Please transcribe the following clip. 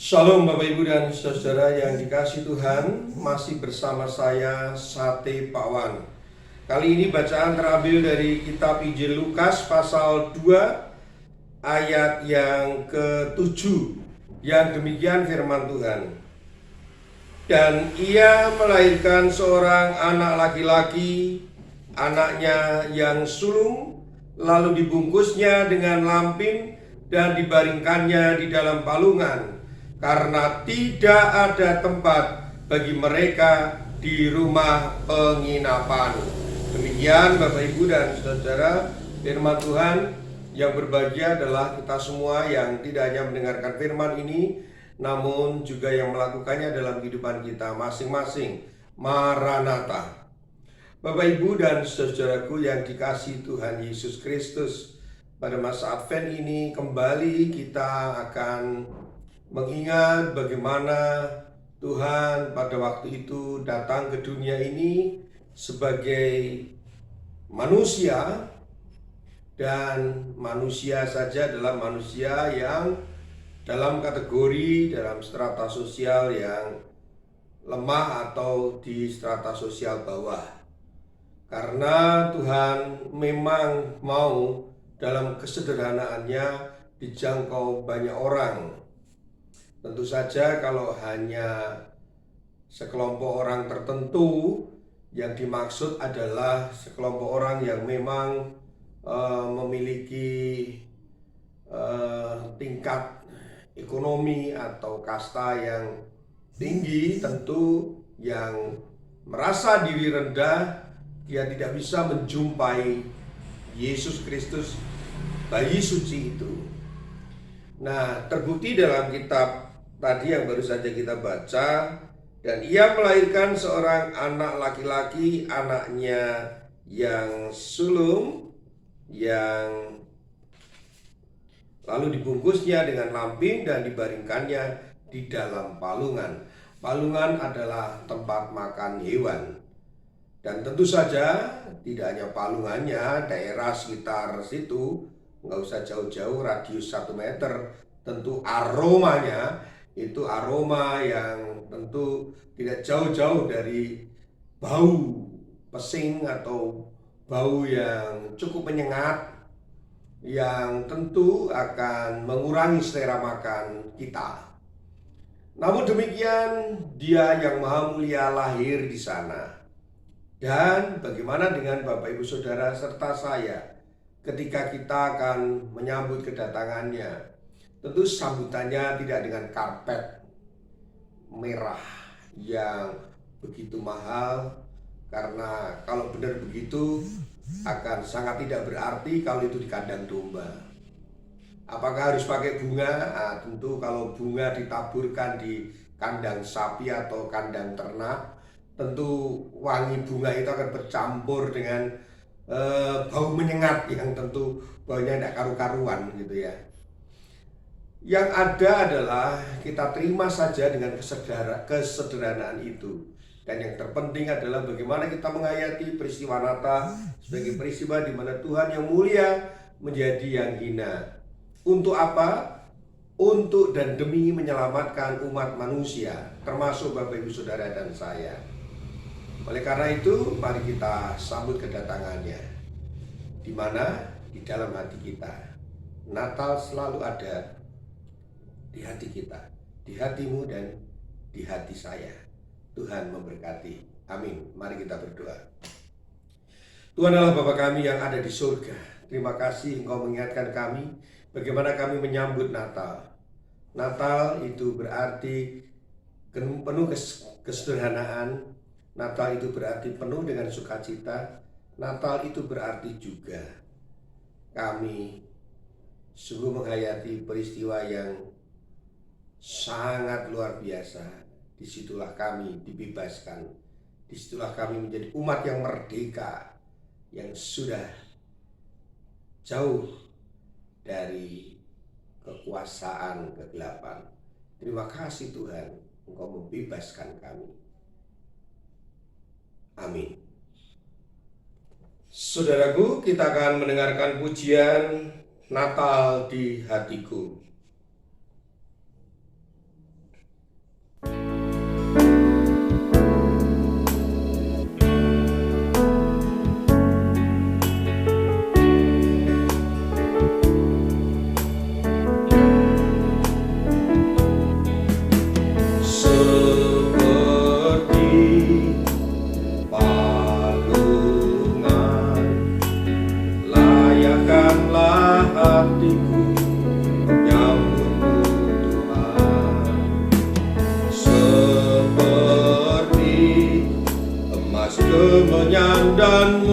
Shalom Bapak Ibu dan Saudara yang dikasihi Tuhan, masih bersama saya Sate Pakwan. Kali ini bacaan terambil dari kitab Injil Lukas pasal 2 ayat yang ke-7. Yang demikian firman Tuhan. Dan ia melahirkan seorang anak laki-laki, anaknya yang sulung, lalu dibungkusnya dengan lampin dan dibaringkannya di dalam palungan, karena tidak ada tempat bagi mereka di rumah penginapan. Demikian Bapak Ibu dan Saudara, firman Tuhan. Yang berbahagia adalah kita semua yang tidak hanya mendengarkan firman ini, namun juga yang melakukannya dalam kehidupan kita masing-masing. Maranatha. Bapak Ibu dan saudaraku yang dikasihi Tuhan Yesus Kristus, pada masa Advent ini kembali kita akan mengingat bagaimana Tuhan pada waktu itu datang ke dunia ini sebagai manusia, dan manusia saja adalah manusia yang dalam kategori, dalam strata sosial yang lemah atau di strata sosial bawah. Karena Tuhan memang mau dalam kesederhanaannya dijangkau banyak orang. Tentu saja kalau hanya sekelompok orang tertentu, yang dimaksud adalah sekelompok orang yang memang memiliki tingkat ekonomi atau kasta yang tinggi, tentu yang merasa diri rendah, dia tidak bisa menjumpai Yesus Kristus, bayi suci itu. Nah, terbukti dalam kitab tadi yang baru saja kita baca, dan ia melahirkan seorang anak laki-laki, anaknya yang sulung, yang lalu dibungkusnya dengan lampin dan dibaringkannya di dalam palungan. Palungan adalah tempat makan hewan. Dan tentu saja tidak hanya palungannya, daerah sekitar situ, nggak usah jauh-jauh, radius 1 meter. Tentu aromanya itu aroma yang tentu tidak jauh-jauh dari bau pesing atau bau yang cukup menyengat, yang tentu akan mengurangi selera makan kita. Namun demikian, dia yang maha mulia lahir di sana. Dan bagaimana dengan Bapak Ibu Saudara serta saya ketika kita akan menyambut kedatangannya? Tentu sambutannya tidak dengan karpet merah yang begitu mahal, karena kalau benar begitu akan sangat tidak berarti kalau itu di kandang domba. Apakah harus pakai bunga? Tentu kalau bunga ditaburkan di kandang sapi atau kandang ternak, tentu wangi bunga itu akan bercampur dengan bau menyengat yang tentu baunya tidak karu-karuan gitu ya. Yang ada adalah kita terima saja dengan kesederhanaan itu. Dan yang terpenting adalah bagaimana kita menghayati peristiwa Natal sebagai peristiwa di mana Tuhan yang mulia menjadi yang hina. Untuk apa? Untuk dan demi menyelamatkan umat manusia, termasuk Bapak Ibu Saudara dan saya. Oleh karena itu, mari kita sambut kedatangannya. Di mana? Di dalam hati kita. Natal selalu ada di hati kita, di hatimu dan di hati saya. Tuhan memberkati. Amin. Mari kita berdoa. Tuhan Allah Bapa kami yang ada di surga, terima kasih Engkau mengingatkan kami bagaimana kami menyambut Natal. Natal itu berarti penuh kesederhanaan. Natal itu berarti penuh dengan sukacita. Natal itu berarti juga kami sungguh menghayati peristiwa yang sangat luar biasa. Disitulah kami dibebaskan. Disitulah kami menjadi umat yang merdeka, yang sudah jauh dari kekuasaan kegelapan. Terima kasih Tuhan, Engkau membebaskan kami. Amin. Saudaraku, kita akan mendengarkan pujian Natal di Hatiku. kemenyan dan